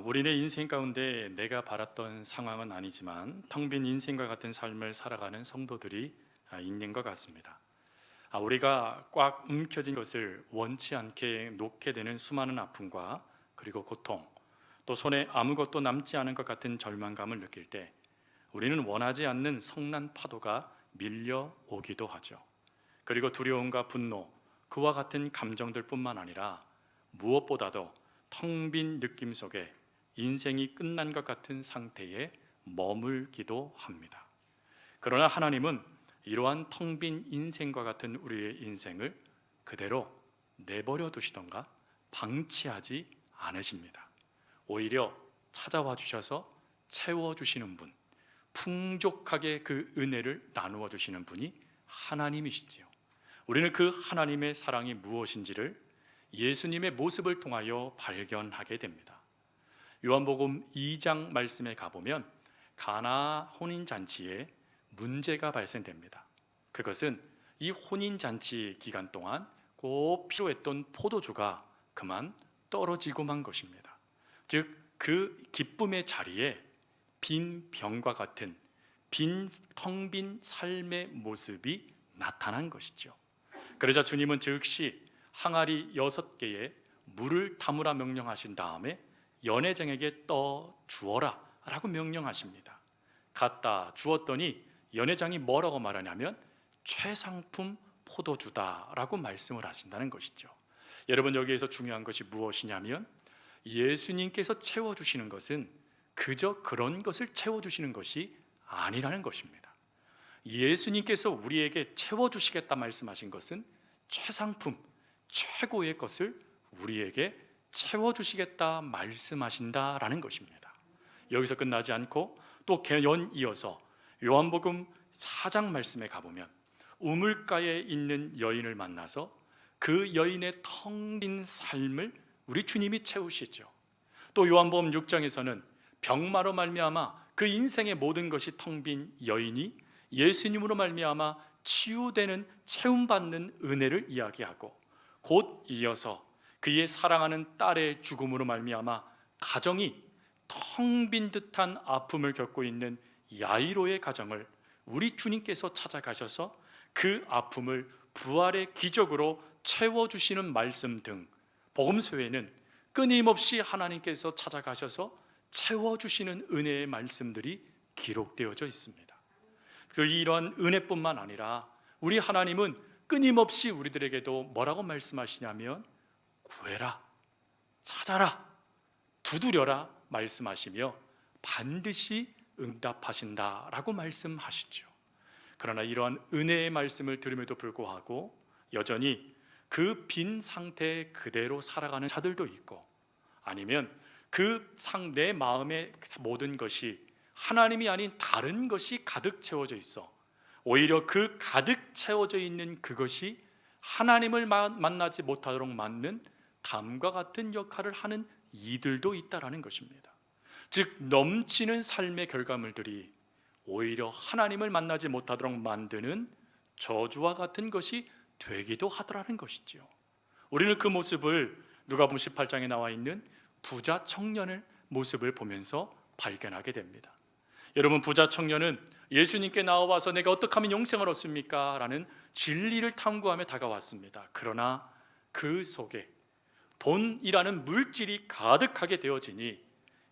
우리네 인생 가운데 내가 바랐던 상황은 아니지만 텅 빈 인생과 같은 삶을 살아가는 성도들이 있는 것 같습니다. 우리가 꽉 움켜진 것을 원치 않게 놓게 되는 수많은 아픔과 그리고 고통, 또 손에 아무것도 남지 않은 것 같은 절망감을 느낄 때 우리는 원하지 않는 성난 파도가 밀려오기도 하죠. 그리고 두려움과 분노, 그와 같은 감정들뿐만 아니라 무엇보다도 텅 빈 느낌 속에 인생이 끝난 것 같은 상태에 머물기도 합니다. 그러나 하나님은 이러한 텅 빈 인생과 같은 우리의 인생을 그대로 내버려 두시던가 방치하지 않으십니다. 오히려 찾아와 주셔서 채워주시는 분, 풍족하게 그 은혜를 나누어 주시는 분이 하나님이시지요. 우리는 그 하나님의 사랑이 무엇인지를 예수님의 모습을 통하여 발견하게 됩니다. 요한복음 2장 말씀에 가보면 가나 혼인잔치에 문제가 발생됩니다. 그것은 이 혼인잔치 기간 동안 꼭 필요했던 포도주가 그만 떨어지고 만 것입니다. 즉 그 기쁨의 자리에 빈 병과 같은 텅 빈 삶의 모습이 나타난 것이죠. 그러자 주님은 즉시 항아리 6개에 물을 담으라 명령하신 다음에 연회장에게 떠 주어라 라고 명령하십니다. 갖다 주었더니 연회장이 뭐라고 말하냐면 최상품 포도주다 라고 말씀을 하신다는 것이죠. 여러분, 여기에서 중요한 것이 무엇이냐면 예수님께서 채워주시는 것은 그저 그런 것을 채워주시는 것이 아니라는 것입니다. 예수님께서 우리에게 채워주시겠다 말씀하신 것은 최상품, 최고의 것을 우리에게 채워주시겠다 말씀하신다라는 것입니다. 여기서 끝나지 않고 또 연이어서 요한복음 4장 말씀에 가보면 우물가에 있는 여인을 만나서 그 여인의 텅 빈 삶을 우리 주님이 채우시죠. 또 요한복음 6장에서는 병마로 말미암아 그 인생의 모든 것이 텅 빈 여인이 예수님으로 말미암아 치유되는 채움받는 은혜를 이야기하고, 곧 이어서 그의 사랑하는 딸의 죽음으로 말미암아 가정이 텅 빈 듯한 아픔을 겪고 있는 야이로의 가정을 우리 주님께서 찾아가셔서 그 아픔을 부활의 기적으로 채워주시는 말씀 등 복음서에는 끊임없이 하나님께서 찾아가셔서 채워주시는 은혜의 말씀들이 기록되어져 있습니다. 이러한 은혜뿐만 아니라 우리 하나님은 끊임없이 우리들에게도 뭐라고 말씀하시냐면 구해라, 찾아라, 두드려라 말씀하시며 반드시 응답하신다라고 말씀하시죠. 그러나 이러한 은혜의 말씀을 들음에도 불구하고 여전히 그 빈 상태 그대로 살아가는 자들도 있고, 아니면 내 마음의 모든 것이 하나님이 아닌 다른 것이 가득 채워져 있어 오히려 그 가득 채워져 있는 그것이 하나님을 만나지 못하도록 만든 담과 같은 역할을 하는 이들도 있다라는 것입니다. 즉 넘치는 삶의 결과물들이 오히려 하나님을 만나지 못하도록 만드는 저주와 같은 것이 되기도 하더라는 것이지요. 우리는 그 모습을 누가복음 18장에 나와 있는 부자 청년의 모습을 보면서 발견하게 됩니다. 여러분, 부자 청년은 예수님께 나와서 내가 어떻게 하면 영생을 얻습니까? 라는 진리를 탐구하며 다가왔습니다. 그러나 그 속에 돈이라는 물질이 가득하게 되어지니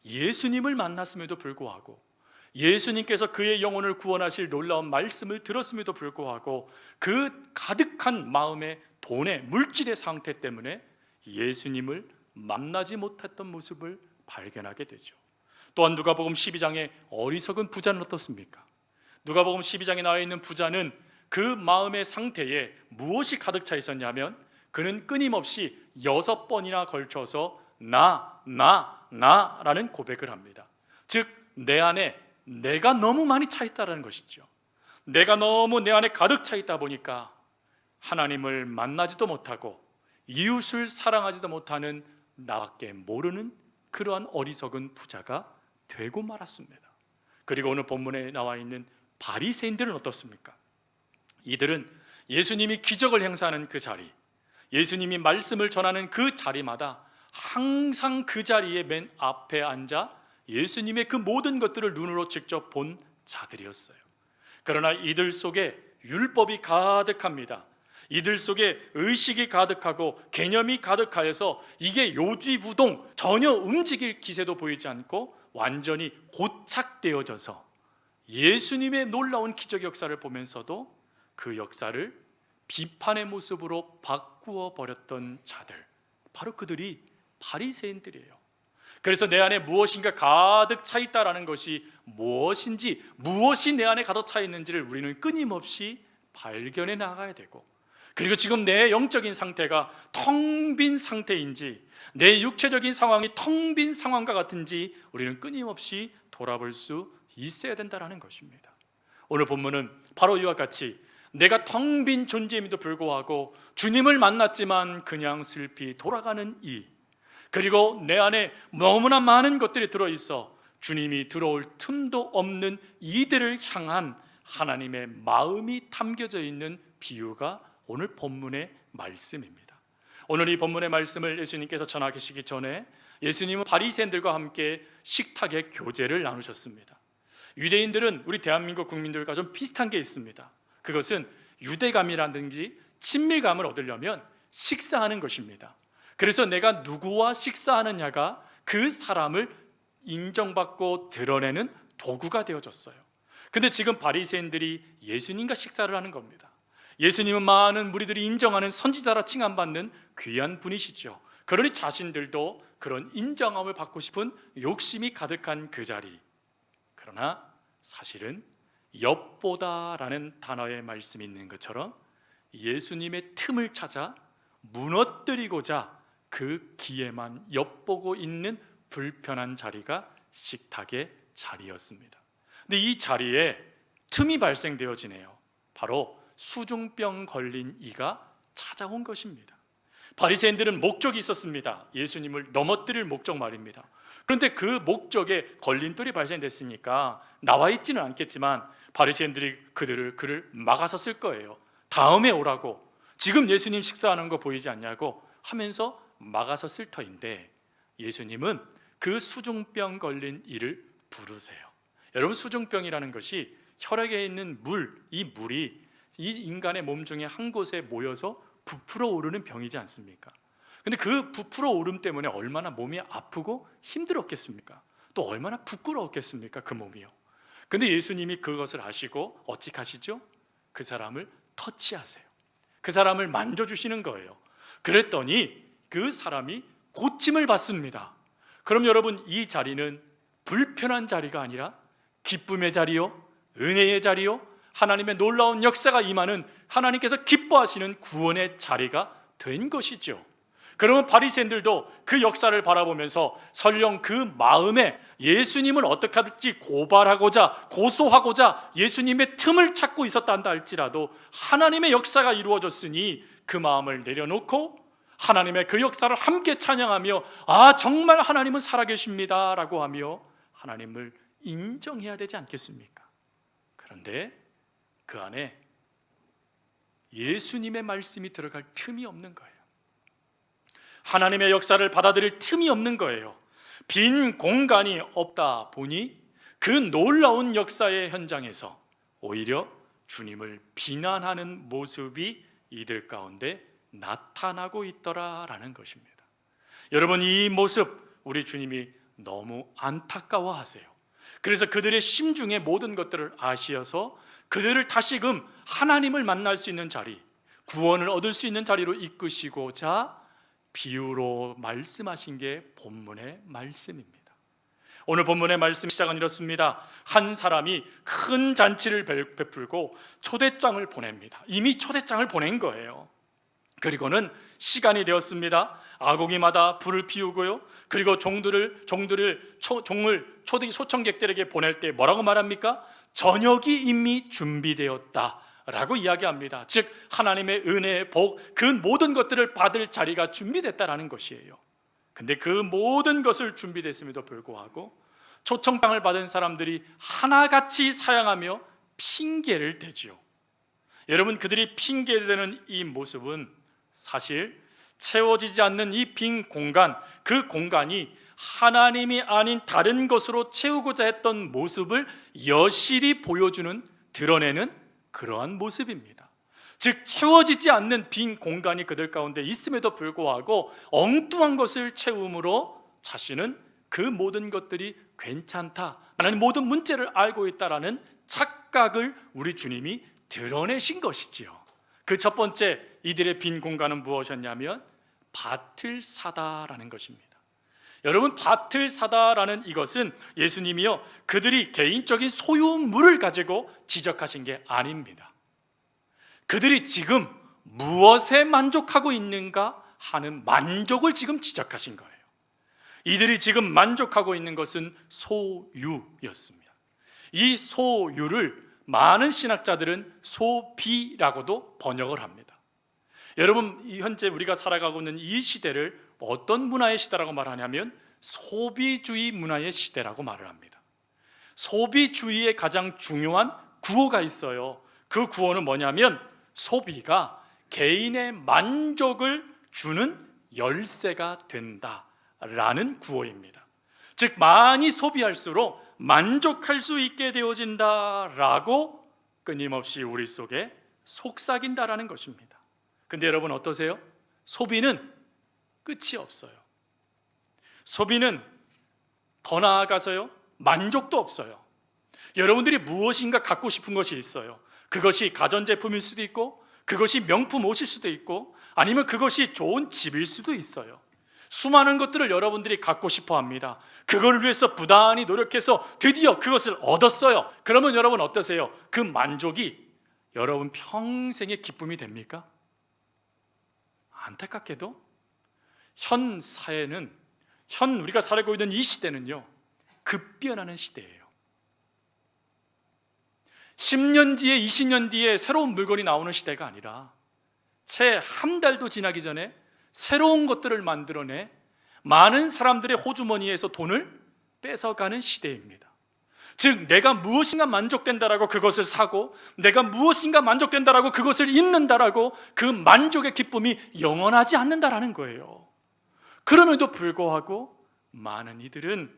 예수님을 만났음에도 불구하고, 예수님께서 그의 영혼을 구원하실 놀라운 말씀을 들었음에도 불구하고 그 가득한 마음의 돈의 물질의 상태 때문에 예수님을 만나지 못했던 모습을 발견하게 되죠. 또한 누가복음 12장의 어리석은 부자는 어떻습니까? 누가복음 12장에 나와 있는 부자는 그 마음의 상태에 무엇이 가득 차 있었냐면 그는 끊임없이 6번이나 걸쳐서 나라는 고백을 합니다. 즉 내 안에 내가 너무 많이 차 있다는 것이죠. 내가 너무 내 안에 가득 차 있다 보니까 하나님을 만나지도 못하고 이웃을 사랑하지도 못하는 나밖에 모르는 그러한 어리석은 부자가 되고 말았습니다. 그리고 오늘 본문에 나와 있는 바리새인들은 어떻습니까? 이들은 예수님이 기적을 행사하는 그 자리, 예수님이 말씀을 전하는 그 자리마다 항상 그 자리에 맨 앞에 앉아 예수님의 그 모든 것들을 눈으로 직접 본 자들이었어요. 그러나 이들 속에 율법이 가득합니다. 이들 속에 의식이 가득하고 개념이 가득하여서 이게 요지부동 전혀 움직일 기세도 보이지 않고 완전히 고착되어져서 예수님의 놀라운 기적 역사를 보면서도 그 역사를 비판의 모습으로 바꾸어 버렸던 자들, 바로 그들이 바리새인들이에요. 그래서 내 안에 무엇인가 가득 차 있다라는 것이 무엇인지, 무엇이 내 안에 가득 차 있는지를 우리는 끊임없이 발견해 나가야 되고, 그리고 지금 내 영적인 상태가 텅 빈 상태인지, 내 육체적인 상황이 텅 빈 상황과 같은지 우리는 끊임없이 돌아볼 수 있어야 된다는 것입니다. 오늘 본문은 바로 이와 같이 내가 텅 빈 존재임에도 불구하고 주님을 만났지만 그냥 슬피 돌아가는 이, 그리고 내 안에 너무나 많은 것들이 들어있어 주님이 들어올 틈도 없는 이들을 향한 하나님의 마음이 담겨져 있는 비유가 오늘 본문의 말씀입니다. 오늘 이 본문의 말씀을 예수님께서 전하시기 전에 예수님은 바리새인들과 함께 식탁에 교제를 나누셨습니다. 유대인들은 우리 대한민국 국민들과 좀 비슷한 게 있습니다. 그것은 유대감이라든지 친밀감을 얻으려면 식사하는 것입니다. 그래서 내가 누구와 식사하느냐가 그 사람을 인정받고 드러내는 도구가 되어졌어요. 근데 지금 바리새인들이 예수님과 식사를 하는 겁니다. 예수님은 많은 무리들이 인정하는 선지자라 칭함받는 귀한 분이시죠. 그러니 자신들도 그런 인정함을 받고 싶은 욕심이 가득한 그 자리. 그러나 사실은 엿보다라는 단어의 말씀이 있는 것처럼 예수님의 틈을 찾아 무너뜨리고자 그 기회만 엿보고 있는 불편한 자리가 식탁의 자리였습니다. 근데 이 자리에 틈이 발생되어지네요. 바로 수중병 걸린 이가 찾아온 것입니다. 바리새인들은 목적이 있었습니다. 예수님을 넘어뜨릴 목적 말입니다. 그런데 그 목적에 걸림돌이 발생됐으니까 나와 있지는 않겠지만 바리새인들이 그를 막아섰을 거예요. 다음에 오라고, 지금 예수님 식사하는 거 보이지 않냐고 하면서 막아섰을 터인데, 예수님은 그 수중병 걸린 이를 부르세요. 여러분, 수중병이라는 것이 혈액에 있는 이 물이 이 인간의 몸 중에 한 곳에 모여서 부풀어 오르는 병이지 않습니까? 근데 그 부풀어 오름 때문에 얼마나 몸이 아프고 힘들었겠습니까? 또 얼마나 부끄러웠겠습니까? 그 몸이요. 근데 예수님이 그것을 아시고 어찌 하시죠? 그 사람을 터치하세요. 그 사람을 만져주시는 거예요. 그랬더니 그 사람이 고침을 받습니다. 그럼 여러분, 이 자리는 불편한 자리가 아니라 기쁨의 자리요, 은혜의 자리요, 하나님의 놀라운 역사가 임하는, 하나님께서 기뻐하시는 구원의 자리가 된 것이죠. 그러면 바리새인들도 그 역사를 바라보면서 설령 그 마음에 예수님을 어떻게 하든지 고발하고자, 고소하고자 예수님의 틈을 찾고 있었다 한다 할지라도 하나님의 역사가 이루어졌으니 그 마음을 내려놓고 하나님의 그 역사를 함께 찬양하며, 아, 정말 하나님은 살아계십니다 라고 하며 하나님을 인정해야 되지 않겠습니까? 그런데 그 안에 예수님의 말씀이 들어갈 틈이 없는 거예요. 하나님의 역사를 받아들일 틈이 없는 거예요. 빈 공간이 없다 보니 그 놀라운 역사의 현장에서 오히려 주님을 비난하는 모습이 이들 가운데 나타나고 있더라라는 것입니다. 여러분, 이 모습 우리 주님이 너무 안타까워하세요. 그래서 그들의 심중의 모든 것들을 아시어서 그들을 다시금 하나님을 만날 수 있는 자리, 구원을 얻을 수 있는 자리로 이끄시고자 비유로 말씀하신 게 본문의 말씀입니다. 오늘 본문의 말씀 시작은 이렇습니다. 한 사람이 큰 잔치를 베풀고 초대장을 보냅니다. 이미 초대장을 보낸 거예요. 그리고는 시간이 되었습니다. 아궁이마다 불을 피우고요. 그리고 초청객들에게 보낼 때 뭐라고 말합니까? 저녁이 이미 준비되었다라고 이야기합니다. 즉 하나님의 은혜의 복, 그 모든 것들을 받을 자리가 준비됐다라는 것이에요. 근데 그 모든 것을 준비됐음에도 불구하고 초청장을 받은 사람들이 하나같이 사양하며 핑계를 대지요. 여러분, 그들이 핑계대는 이 모습은 사실 채워지지 않는 이 빈 공간, 그 공간이 하나님이 아닌 다른 것으로 채우고자 했던 모습을 여실히 보여주는, 드러내는 그러한 모습입니다. 즉 채워지지 않는 빈 공간이 그들 가운데 있음에도 불구하고 엉뚱한 것을 채움으로 자신은 그 모든 것들이 괜찮다라는 모든 문제를 알고 있다라는 착각을 우리 주님이 드러내신 것이지요. 그 첫 번째, 이들의 빈 공간은 무엇이었냐면 밭을 사다라는 것입니다. 여러분, 밭을 사다라는 이것은 예수님이요, 그들이 개인적인 소유물을 가지고 지적하신 게 아닙니다. 그들이 지금 무엇에 만족하고 있는가 하는 만족을 지금 지적하신 거예요. 이들이 지금 만족하고 있는 것은 소유였습니다. 이 소유를 많은 신학자들은 소비라고도 번역을 합니다. 여러분, 현재 우리가 살아가고 있는 이 시대를 어떤 문화의 시대라고 말하냐면 소비주의 문화의 시대라고 말을 합니다. 소비주의의 가장 중요한 구호가 있어요. 그 구호는 뭐냐면 소비가 개인의 만족을 주는 열쇠가 된다라는 구호입니다. 즉 많이 소비할수록 만족할 수 있게 되어진다라고 끊임없이 우리 속에 속삭인다라는 것입니다. 근데 여러분 어떠세요? 소비는 끝이 없어요. 소비는 더 나아가서요, 만족도 없어요. 여러분들이 무엇인가 갖고 싶은 것이 있어요. 그것이 가전제품일 수도 있고, 그것이 명품 옷일 수도 있고, 아니면 그것이 좋은 집일 수도 있어요. 수많은 것들을 여러분들이 갖고 싶어 합니다. 그걸 위해서 부단히 노력해서 드디어 그것을 얻었어요. 그러면 여러분 어떠세요? 그 만족이 여러분 평생의 기쁨이 됩니까? 안타깝게도 현 사회는, 우리가 살고 있는 이 시대는요, 급변하는 시대예요. 10년 뒤에, 20년 뒤에 새로운 물건이 나오는 시대가 아니라 채 한 달도 지나기 전에 새로운 것들을 만들어내 많은 사람들의 호주머니에서 돈을 뺏어가는 시대입니다. 즉 내가 무엇인가 만족된다라고 그것을 사고, 내가 무엇인가 만족된다라고 그것을 입는다라고 그 만족의 기쁨이 영원하지 않는다라는 거예요. 그럼에도 불구하고 많은 이들은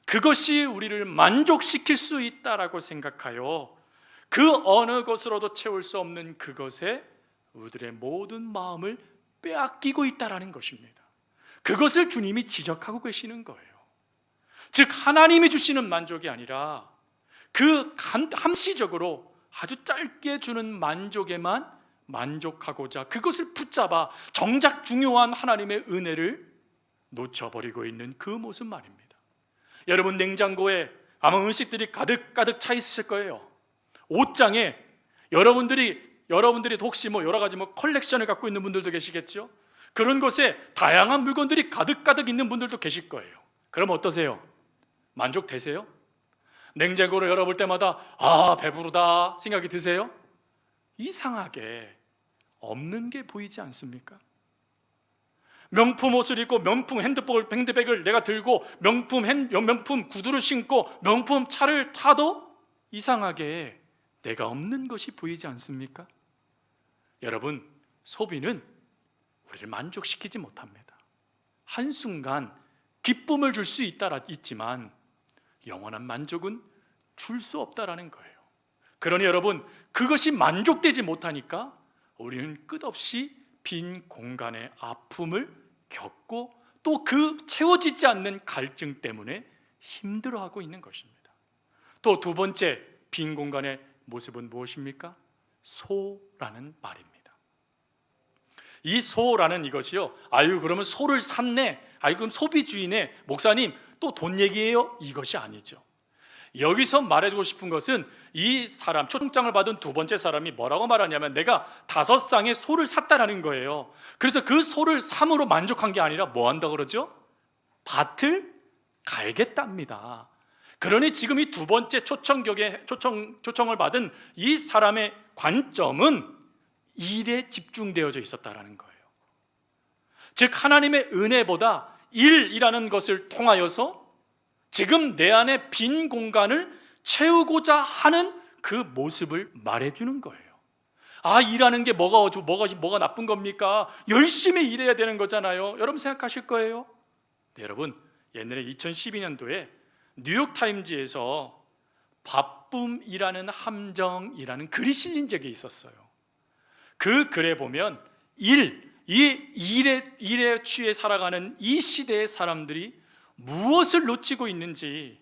그것이 우리를 만족시킬 수 있다라고 생각하여 그 어느 것으로도 채울 수 없는 그것에 우리들의 모든 마음을 빼앗기고 있다라는 것입니다. 그것을 주님이 지적하고 계시는 거예요. 즉 하나님이 주시는 만족이 아니라 그 함시적으로 아주 짧게 주는 만족에만 만족하고자 그것을 붙잡아 정작 중요한 하나님의 은혜를 놓쳐버리고 있는 그 모습 말입니다. 여러분, 냉장고에 아마 음식들이 가득 차 있으실 거예요. 옷장에 여러분들이 혹시 여러 가지 컬렉션을 갖고 있는 분들도 계시겠죠. 그런 곳에 다양한 물건들이 가득 있는 분들도 계실 거예요. 그럼 어떠세요? 만족되세요? 냉장고를 열어볼 때마다 배부르다 생각이 드세요? 이상하게 없는 게 보이지 않습니까? 명품 옷을 입고 명품 핸드백을 내가 들고 명품 구두를 신고 명품 차를 타도 이상하게 내가 없는 것이 보이지 않습니까? 여러분, 소비는 우리를 만족시키지 못합니다. 한순간 기쁨을 줄 수 있지만 영원한 만족은 줄 수 없다라는 거예요. 그러니 여러분, 그것이 만족되지 못하니까 우리는 끝없이 빈 공간의 아픔을 겪고 또 그 채워지지 않는 갈증 때문에 힘들어하고 있는 것입니다. 또 두 번째 빈 공간의 모습은 무엇입니까? 소라는 말입니다. 이 소라는 이것이요, 그러면 소를 샀네, 그럼 소비주의네, 목사님 또 돈 얘기예요? 이것이 아니죠. 여기서 말해주고 싶은 것은 이 사람, 초청장을 받은 두 번째 사람이 뭐라고 말하냐면 내가 5쌍의 소를 샀다라는 거예요. 그래서 그 소를 삼으로 만족한 게 아니라 뭐 한다고 그러죠? 밭을 갈겠답니다. 그러니 지금 이 두 번째 초청을 받은 이 사람의 관점은 일에 집중되어져 있었다라는 거예요. 즉 하나님의 은혜보다 일이라는 것을 통하여서 지금 내 안에 빈 공간을 채우고자 하는 그 모습을 말해주는 거예요. 일하는 게 뭐가 나쁜 겁니까? 열심히 일해야 되는 거잖아요. 여러분 생각하실 거예요. 네, 여러분, 옛날에 2012년도에 뉴욕타임즈에서 바쁨이라는 함정이라는 글이 실린 적이 있었어요. 그 글에 보면 일에 취해 살아가는 이 시대의 사람들이 무엇을 놓치고 있는지,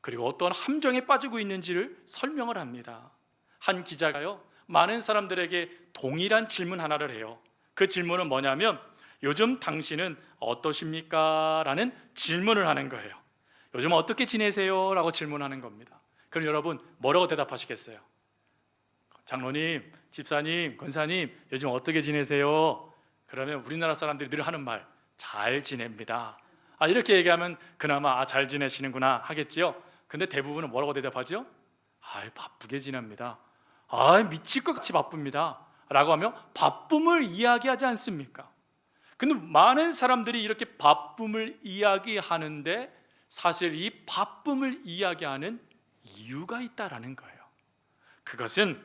그리고 어떤 함정에 빠지고 있는지를 설명을 합니다. 한 기자가요, 많은 사람들에게 동일한 질문 하나를 해요. 그 질문은 뭐냐면, 요즘 당신은 어떠십니까? 라는 질문을 하는 거예요. 요즘 어떻게 지내세요? 라고 질문하는 겁니다. 그럼 여러분 뭐라고 대답하시겠어요? 장로님, 집사님, 권사님, 요즘 어떻게 지내세요? 그러면 우리나라 사람들이 늘 하는 말, 잘 지냅니다. 이렇게 얘기하면 그나마 잘 지내시는구나 하겠지요. 근데 대부분은 뭐라고 대답하죠? 바쁘게 지냅니다. 미칠 것 같이 바쁩니다 라고 하며 바쁨을 이야기하지 않습니까? 근데 많은 사람들이 이렇게 바쁨을 이야기하는데 사실 이 바쁨을 이야기하는 이유가 있다라는 거예요. 그것은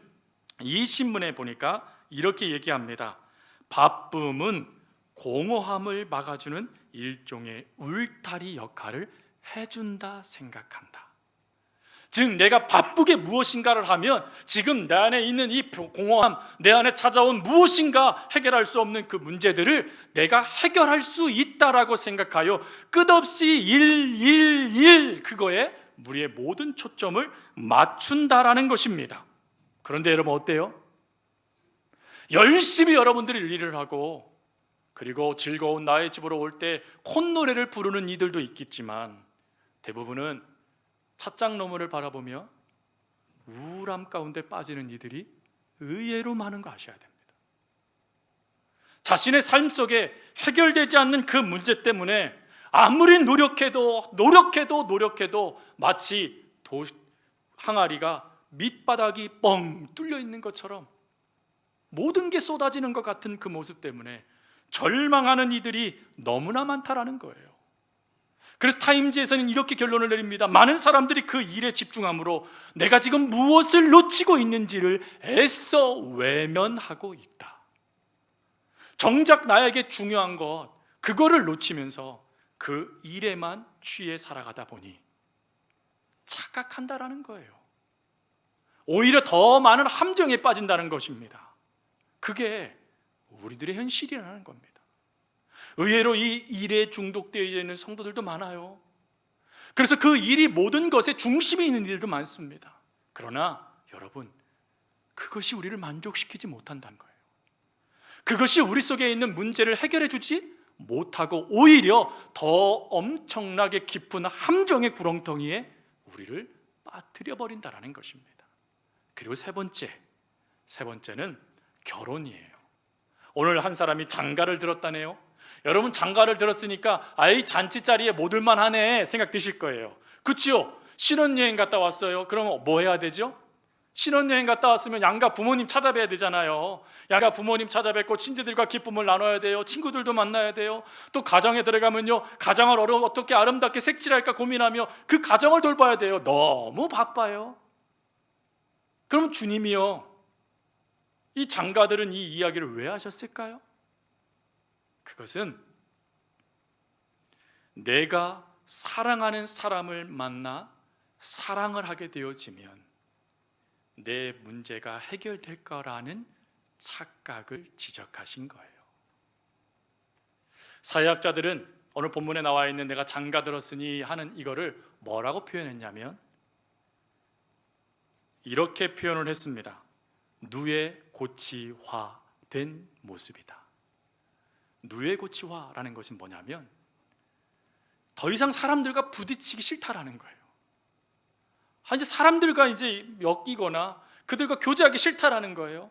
이 신문에 보니까 이렇게 얘기합니다. 바쁨은 공허함을 막아주는 일종의 울타리 역할을 해준다 생각한다. 즉 내가 바쁘게 무엇인가를 하면 지금 내 안에 있는 이 공허함, 내 안에 찾아온 무엇인가 해결할 수 없는 그 문제들을 내가 해결할 수 있다라고 생각하여 끝없이 일 그거에 우리의 모든 초점을 맞춘다라는 것입니다. 그런데 여러분 어때요? 열심히 여러분들이 일을 하고 그리고 즐거운 나의 집으로 올 때 콧노래를 부르는 이들도 있겠지만 대부분은 찻장 너머를 바라보며 우울함 가운데 빠지는 이들이 의외로 많은 거 아셔야 됩니다. 자신의 삶 속에 해결되지 않는 그 문제 때문에 아무리 노력해도 마치 항아리가 밑바닥이 뻥 뚫려 있는 것처럼 모든 게 쏟아지는 것 같은 그 모습 때문에 절망하는 이들이 너무나 많다라는 거예요. 그래서 타임즈에서는 이렇게 결론을 내립니다. 많은 사람들이 그 일에 집중함으로 내가 지금 무엇을 놓치고 있는지를 애써 외면하고 있다. 정작 나에게 중요한 것, 그거를 놓치면서 그 일에만 취해 살아가다 보니 착각한다라는 거예요. 오히려 더 많은 함정에 빠진다는 것입니다. 그게 우리들의 현실이라는 겁니다. 의외로 이 일에 중독되어 있는 성도들도 많아요. 그래서 그 일이 모든 것에 중심에 있는 일도 많습니다. 그러나 여러분, 그것이 우리를 만족시키지 못한다는 거예요. 그것이 우리 속에 있는 문제를 해결해 주지 못하고 오히려 더 엄청나게 깊은 함정의 구렁텅이에 우리를 빠뜨려 버린다는 것입니다. 그리고 세 번째는 결혼이에요. 오늘 한 사람이 장가를 들었다네요. 여러분 장가를 들었으니까 잔치자리에 못 올만 하네 생각 드실 거예요. 그치요? 신혼여행 갔다 왔어요. 그럼 뭐 해야 되죠? 신혼여행 갔다 왔으면 양가 부모님 찾아뵈야 되잖아요. 양가 부모님 찾아뵙고 친지들과 기쁨을 나눠야 돼요. 친구들도 만나야 돼요. 또 가정에 들어가면요, 가정을 어떻게 아름답게 색칠할까 고민하며 그 가정을 돌봐야 돼요. 너무 바빠요. 그럼 주님이요, 이 장가들은 이 이야기를 왜 하셨을까요? 그것은 내가 사랑하는 사람을 만나 사랑을 하게 되어지면 내 문제가 해결될 거라는 착각을 지적하신 거예요. 사회학자들은 오늘 본문에 나와 있는 내가 장가 들었으니 하는 이거를 뭐라고 표현했냐면 이렇게 표현을 했습니다. 누에 고치화된 모습이다. 누에 고치화라는 것은 뭐냐면 더 이상 사람들과 부딪히기 싫다라는 거예요. 이제 사람들과 이제 엮이거나 그들과 교제하기 싫다라는 거예요.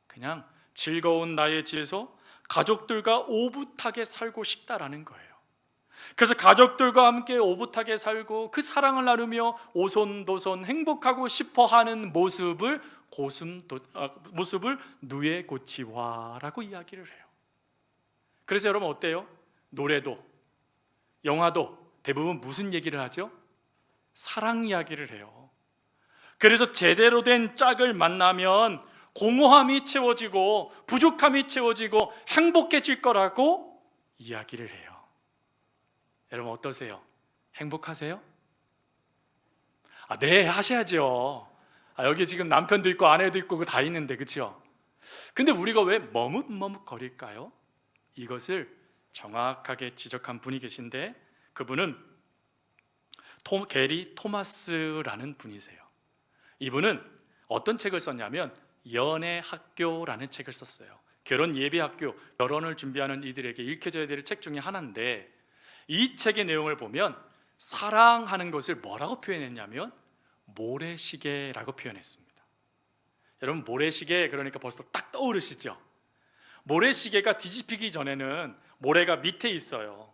그냥 즐거운 나의 집에서 가족들과 오붓하게 살고 싶다라는 거예요. 그래서 가족들과 함께 오붓하게 살고 그 사랑을 나누며 오손도손 행복하고 싶어하는 모습을 누에 고치화라고 이야기를 해요. 그래서 여러분 어때요? 노래도 영화도 대부분 무슨 얘기를 하죠? 사랑 이야기를 해요. 그래서 제대로 된 짝을 만나면 공허함이 채워지고 부족함이 채워지고 행복해질 거라고 이야기를 해요. 여러분 어떠세요? 행복하세요? 네, 하셔야죠. 여기 지금 남편도 있고 아내도 있고 그거 다 있는데, 그렇죠? 근데 우리가 왜 머뭇머뭇거릴까요? 이것을 정확하게 지적한 분이 계신데, 그분은 게리 토마스라는 분이세요. 이분은 어떤 책을 썼냐면 연애학교라는 책을 썼어요. 결혼 예비학교, 결혼을 준비하는 이들에게 읽혀져야 될 책 중에 하나인데, 이 책의 내용을 보면 사랑하는 것을 뭐라고 표현했냐면 모래시계라고 표현했습니다. 여러분 모래시계 그러니까 벌써 딱 떠오르시죠? 모래시계가 뒤집히기 전에는 모래가 밑에 있어요.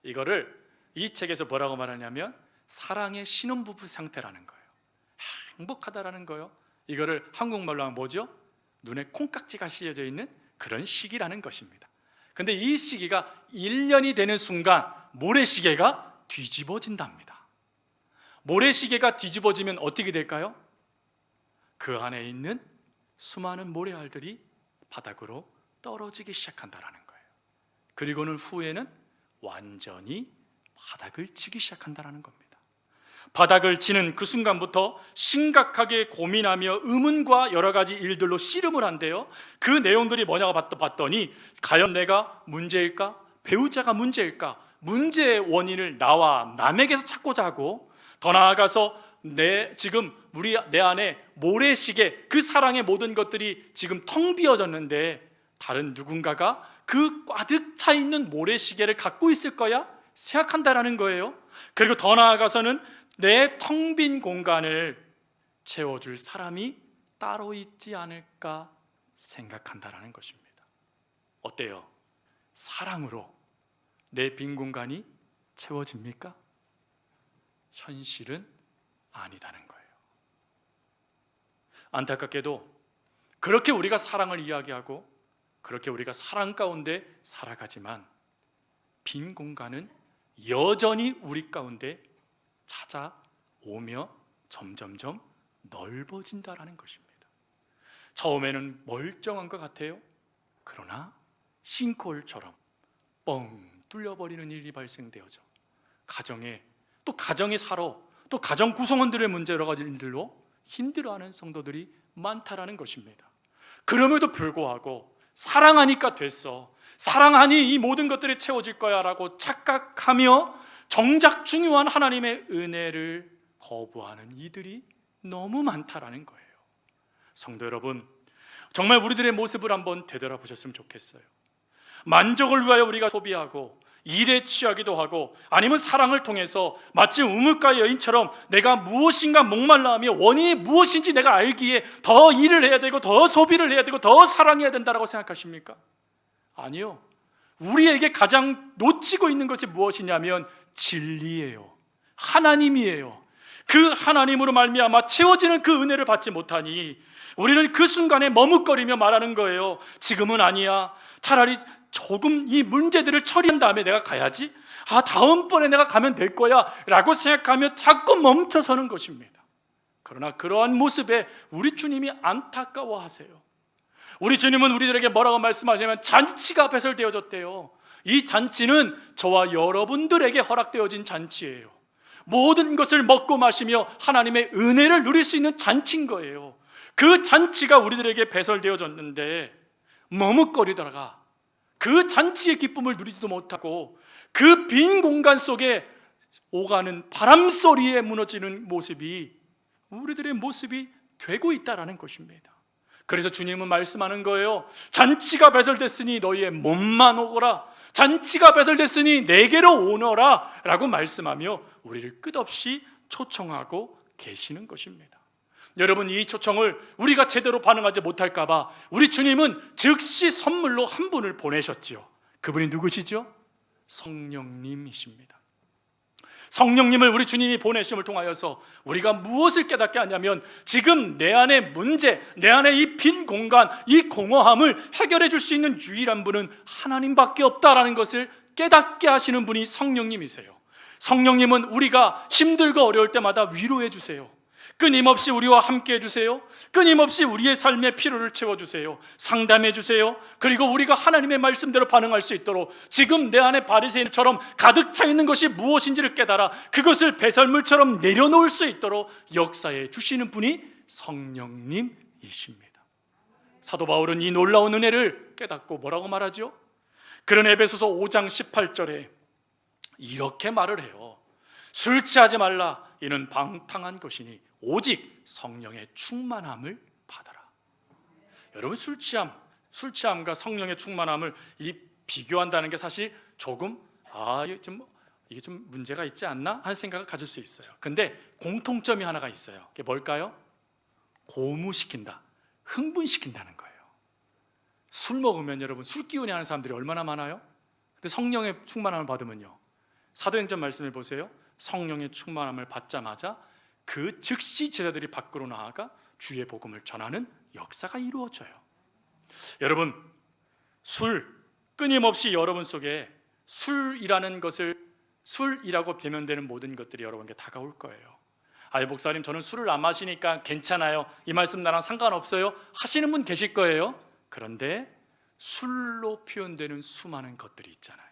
이거를 이 책에서 뭐라고 말하냐면 사랑의 신혼부부 상태라는 거예요. 행복하다라는 거예요. 이거를 한국말로 하면 뭐죠? 눈에 콩깍지가 씌어져 있는 그런 시기라는 것입니다. 근데 이 시기가 1년이 되는 순간 모래시계가 뒤집어진답니다. 모래시계가 뒤집어지면 어떻게 될까요? 그 안에 있는 수많은 모래알들이 바닥으로 떨어지기 시작한다는 거예요. 그리고는 후에는 완전히 바닥을 치기 시작한다는 겁니다. 바닥을 치는 그 순간부터 심각하게 고민하며 의문과 여러 가지 일들로 씨름을 한대요. 그 내용들이 뭐냐고 봤더니 과연 내가 문제일까? 배우자가 문제일까? 문제의 원인을 나와 남에게서 찾고자 하고, 더 나아가서 내 안에 모래시계, 그 사랑의 모든 것들이 지금 텅 비어졌는데 다른 누군가가 그 가득 차 있는 모래시계를 갖고 있을 거야 생각한다라는 거예요. 그리고 더 나아가서는 내 텅 빈 공간을 채워줄 사람이 따로 있지 않을까 생각한다라는 것입니다. 어때요? 사랑으로 내 빈 공간이 채워집니까? 현실은 아니다는 거예요. 안타깝게도 그렇게 우리가 사랑을 이야기하고 그렇게 우리가 사랑 가운데 살아가지만 빈 공간은 여전히 우리 가운데 찾아오며 점점점 넓어진다라는 것입니다. 처음에는 멀쩡한 것 같아요. 그러나 싱크홀처럼 뻥 뚫려버리는 일이 발생되어져 가정에 살아 또 가정 구성원들의 문제 여러 가지 일들로 힘들어하는 성도들이 많다라는 것입니다. 그럼에도 불구하고 사랑하니까 됐어, 사랑하니 이 모든 것들이 채워질 거야 라고 착각하며 정작 중요한 하나님의 은혜를 거부하는 이들이 너무 많다라는 거예요. 성도 여러분, 정말 우리들의 모습을 한번 되돌아보셨으면 좋겠어요. 만족을 위하여 우리가 소비하고 일에 취하기도 하고, 아니면 사랑을 통해서 마치 우물가 여인처럼 내가 무엇인가 목말라 하며 원인이 무엇인지 내가 알기에 더 일을 해야 되고 더 소비를 해야 되고 더 사랑해야 된다고 생각하십니까? 아니요. 우리에게 가장 놓치고 있는 것이 무엇이냐면 진리예요. 하나님이에요. 그 하나님으로 말미암아 채워지는 그 은혜를 받지 못하니 우리는 그 순간에 머뭇거리며 말하는 거예요. 지금은 아니야. 차라리 조금 이 문제들을 처리한 다음에 내가 가야지. 다음번에 내가 가면 될 거야 라고 생각하며 자꾸 멈춰서는 것입니다. 그러나 그러한 모습에 우리 주님이 안타까워하세요. 우리 주님은 우리들에게 뭐라고 말씀하시냐면 잔치가 배설되어졌대요. 이 잔치는 저와 여러분들에게 허락되어진 잔치예요. 모든 것을 먹고 마시며 하나님의 은혜를 누릴 수 있는 잔치인 거예요. 그 잔치가 우리들에게 배설되어졌는데 머뭇거리다가 그 잔치의 기쁨을 누리지도 못하고 그 빈 공간 속에 오가는 바람 소리에 무너지는 모습이 우리들의 모습이 되고 있다는 것입니다. 그래서 주님은 말씀하는 거예요. 잔치가 배설됐으니 너희의 몸만 오거라. 잔치가 배설됐으니 내게로 오너라 라고 말씀하며 우리를 끝없이 초청하고 계시는 것입니다. 여러분, 이 초청을 우리가 제대로 반응하지 못할까 봐 우리 주님은 즉시 선물로 한 분을 보내셨지요. 그분이 누구시죠? 성령님이십니다. 성령님을 우리 주님이 보내심을 통하여서 우리가 무엇을 깨닫게 하냐면 지금 내 안의 문제, 내 안의 이 빈 공간, 이 공허함을 해결해 줄 수 있는 유일한 분은 하나님밖에 없다라는 것을 깨닫게 하시는 분이 성령님이세요. 성령님은 우리가 힘들고 어려울 때마다 위로해 주세요. 끊임없이 우리와 함께 해주세요. 끊임없이 우리의 삶의 필요를 채워주세요. 상담해주세요. 그리고 우리가 하나님의 말씀대로 반응할 수 있도록 지금 내 안에 바리새인처럼 가득 차 있는 것이 무엇인지를 깨달아 그것을 배설물처럼 내려놓을 수 있도록 역사해 주시는 분이 성령님이십니다. 사도 바울은 이 놀라운 은혜를 깨닫고 뭐라고 말하죠? 그런 에베소서 5장 18절에 이렇게 말을 해요. 술 취하지 말라. 이는 방탕한 것이니 오직 성령의 충만함을 받아라. 여러분, 술 취함과 성령의 충만함을 비교한다는 게 사실 조금 이게 좀 문제가 있지 않나 하는 생각을 가질 수 있어요. 근데 공통점이 하나가 있어요. 그게 뭘까요? 고무시킨다, 흥분시킨다는 거예요. 술 먹으면 여러분 술 기운이 하는 사람들이 얼마나 많아요? 근데 성령의 충만함을 받으면요, 사도행전 말씀을 보세요. 성령의 충만함을 받자마자 그 즉시 제자들이 밖으로 나아가 주의 복음을 전하는 역사가 이루어져요. 여러분, 끊임없이 여러분 속에 술이라고 대면되는 모든 것들이 여러분께 다가올 거예요. 목사님, 저는 술을 안 마시니까 괜찮아요, 이 말씀 나랑 상관없어요 하시는 분 계실 거예요. 그런데 술로 표현되는 수많은 것들이 있잖아요.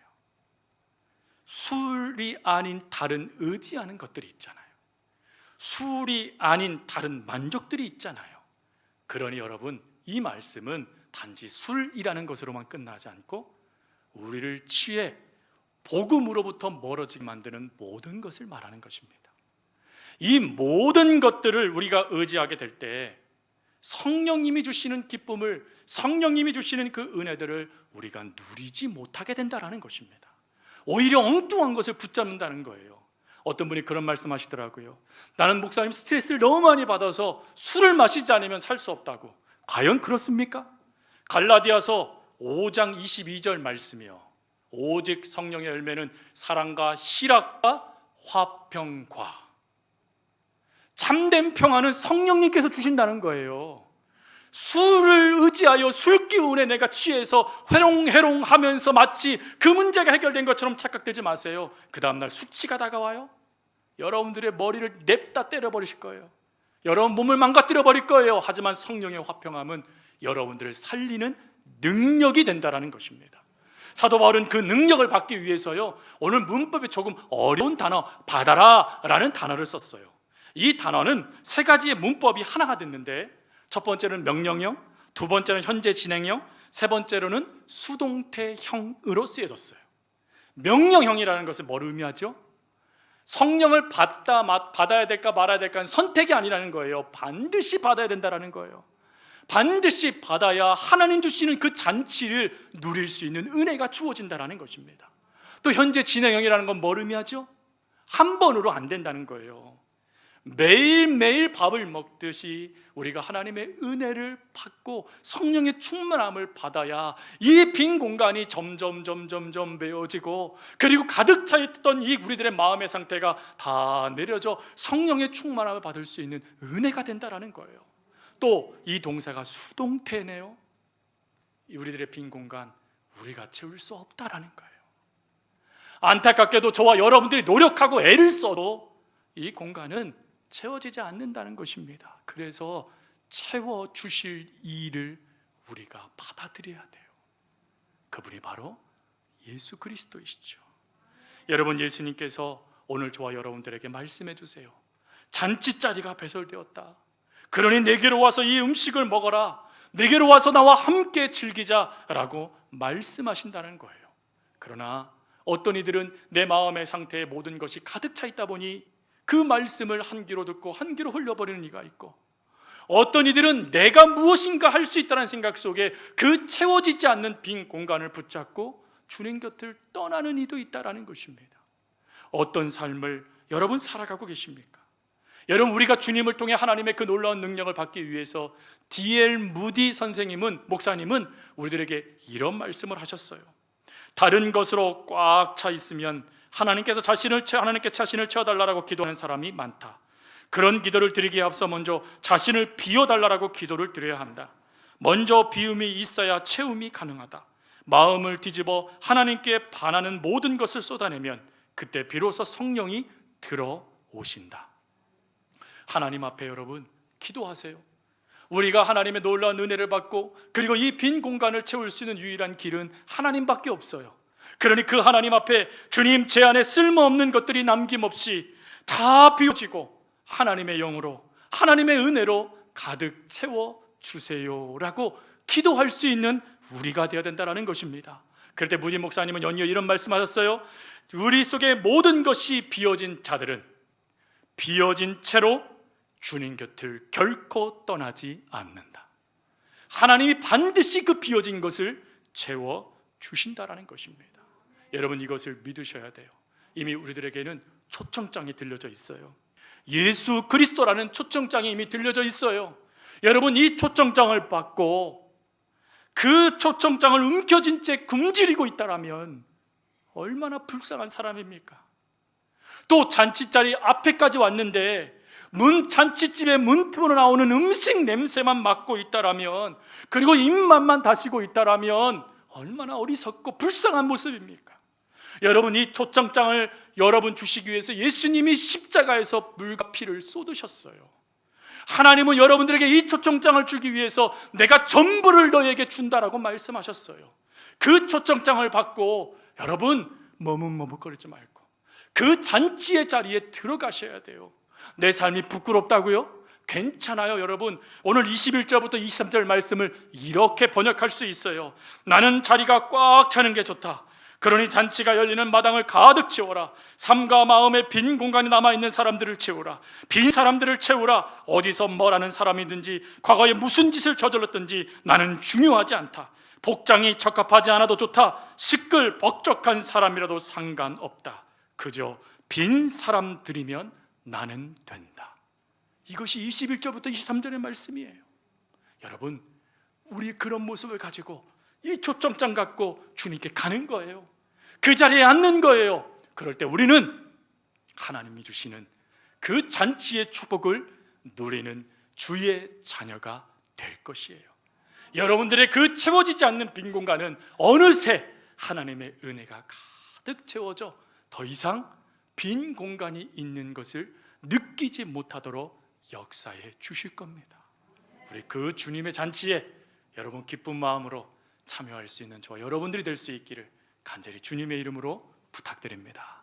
술이 아닌 다른 의지하는 것들이 있잖아요. 술이 아닌 다른 만족들이 있잖아요. 그러니 여러분, 이 말씀은 단지 술이라는 것으로만 끝나지 않고 우리를 취해 복음으로부터 멀어지게 만드는 모든 것을 말하는 것입니다. 이 모든 것들을 우리가 의지하게 될 때 성령님이 주시는 기쁨을, 성령님이 주시는 그 은혜들을 우리가 누리지 못하게 된다는 것입니다. 오히려 엉뚱한 것을 붙잡는다는 거예요. 어떤 분이 그런 말씀하시더라고요. 나는 목사님 스트레스를 너무 많이 받아서 술을 마시지 않으면 살 수 없다고. 과연 그렇습니까? 갈라디아서 5장 22절 말씀이요, 오직 성령의 열매는 사랑과 희락과 화평과. 참된 평화는 성령님께서 주신다는 거예요. 술을 의지하여 술 기운에 내가 취해서 회롱회롱하면서 마치 그 문제가 해결된 것처럼 착각되지 마세요. 그 다음날 숙취가 다가와요. 여러분들의 머리를 냅다 때려버리실 거예요. 여러분 몸을 망가뜨려 버릴 거예요. 하지만 성령의 화평함은 여러분들을 살리는 능력이 된다는 것입니다. 사도 바울은 그 능력을 받기 위해서요, 오늘 문법에 조금 어려운 단어 받아라 라는 단어를 썼어요. 이 단어는 세 가지의 문법이 하나가 됐는데, 첫 번째는 명령형, 두 번째는 현재 진행형, 세 번째로는 수동태형으로 쓰여졌어요. 명령형이라는 것은 뭘 의미하죠? 성령을 받아야 될까 말아야 될까는 선택이 아니라는 거예요. 반드시 받아야 된다는 거예요. 반드시 받아야 하나님 주시는 그 잔치를 누릴 수 있는 은혜가 주어진다는 것입니다. 또 현재 진행형이라는 건 뭘 의미하죠? 한 번으로 안 된다는 거예요. 매일매일 밥을 먹듯이 우리가 하나님의 은혜를 받고 성령의 충만함을 받아야 이 빈 공간이 점점 메워지고, 그리고 가득 차 있던 이 우리들의 마음의 상태가 다 내려져 성령의 충만함을 받을 수 있는 은혜가 된다는 거예요. 또 이 동사가 수동태네요. 우리들의 빈 공간 우리가 채울 수 없다라는 거예요. 안타깝게도 저와 여러분들이 노력하고 애를 써도 이 공간은 채워지지 않는다는 것입니다. 그래서 채워주실 일을 우리가 받아들여야 돼요. 그분이 바로 예수 그리스도이시죠. 여러분, 예수님께서 오늘 저와 여러분들에게 말씀해 주세요. 잔치자리가 배설되었다. 그러니 내게로 와서 이 음식을 먹어라. 내게로 와서 나와 함께 즐기자라고 말씀하신다는 거예요. 그러나 어떤 이들은 내 마음의 상태에 모든 것이 가득 차 있다 보니 그 말씀을 한 귀로 듣고 한 귀로 흘려버리는 이가 있고, 어떤 이들은 내가 무엇인가 할 수 있다는 생각 속에 그 채워지지 않는 빈 공간을 붙잡고 주님 곁을 떠나는 이도 있다는 것입니다. 어떤 삶을 여러분 살아가고 계십니까? 여러분, 우리가 주님을 통해 하나님의 그 놀라운 능력을 받기 위해서 D.L. 무디 목사님은 우리들에게 이런 말씀을 하셨어요. 다른 것으로 꽉 차 있으면 하나님께 자신을 채워달라고 기도하는 사람이 많다. 그런 기도를 드리기에 앞서 먼저 자신을 비워달라고 기도를 드려야 한다. 먼저 비움이 있어야 채움이 가능하다. 마음을 뒤집어 하나님께 반하는 모든 것을 쏟아내면 그때 비로소 성령이 들어오신다. 하나님 앞에 여러분 기도하세요. 우리가 하나님의 놀라운 은혜를 받고 그리고 이 빈 공간을 채울 수 있는 유일한 길은 하나님밖에 없어요. 그러니 그 하나님 앞에 주님, 제 안에 쓸모없는 것들이 남김없이 다 비워지고 하나님의 영으로, 하나님의 은혜로 가득 채워주세요라고 기도할 수 있는 우리가 되어야 된다는 것입니다. 그럴 때 무지 목사님은 연이어 이런 말씀하셨어요. 우리 속에 모든 것이 비어진 자들은 비어진 채로 주님 곁을 결코 떠나지 않는다. 하나님이 반드시 그 비어진 것을 채워주신다라는 것입니다. 여러분, 이것을 믿으셔야 돼요. 이미 우리들에게는 초청장이 들려져 있어요. 예수 그리스도라는 초청장이 이미 들려져 있어요. 여러분, 이 초청장을 받고 그 초청장을 움켜쥔 채 굶주리고 있다라면 얼마나 불쌍한 사람입니까? 또 잔치자리 앞에까지 왔는데 잔치집의 문틈으로 나오는 음식 냄새만 맡고 있다라면, 그리고 입맛만 다시고 있다라면 얼마나 어리석고 불쌍한 모습입니까? 여러분, 이 초청장을 여러분 주시기 위해서 예수님이 십자가에서 물과 피를 쏟으셨어요. 하나님은 여러분들에게 이 초청장을 주기 위해서 내가 전부를 너에게 준다라고 말씀하셨어요. 그 초청장을 받고 여러분 머뭇머뭇거리지 말고 그 잔치의 자리에 들어가셔야 돼요. 내 삶이 부끄럽다고요? 괜찮아요. 여러분, 오늘 21절부터 23절 말씀을 이렇게 번역할 수 있어요. 나는 자리가 꽉 차는 게 좋다. 그러니 잔치가 열리는 마당을 가득 채워라. 삶과 마음에 빈 공간이 남아있는 사람들을 채우라. 빈 사람들을 채우라. 어디서 뭘 하는 사람이든지 과거에 무슨 짓을 저질렀든지 나는 중요하지 않다. 복장이 적합하지 않아도 좋다. 시끌 벅적한 사람이라도 상관없다. 그저 빈 사람들이면 나는 된다. 이것이 21절부터 23절의 말씀이에요. 여러분, 우리 그런 모습을 가지고 이 초청장 갖고 주님께 가는 거예요. 그 자리에 앉는 거예요. 그럴 때 우리는 하나님이 주시는 그 잔치의 축복을 누리는 주의 자녀가 될 것이에요. 여러분들의 그 채워지지 않는 빈 공간은 어느새 하나님의 은혜가 가득 채워져 더 이상 빈 공간이 있는 것을 느끼지 못하도록 역사해 주실 겁니다. 우리 그 주님의 잔치에 여러분 기쁜 마음으로 참여할 수 있는 저와 여러분들이 될 수 있기를 간절히 주님의 이름으로 부탁드립니다.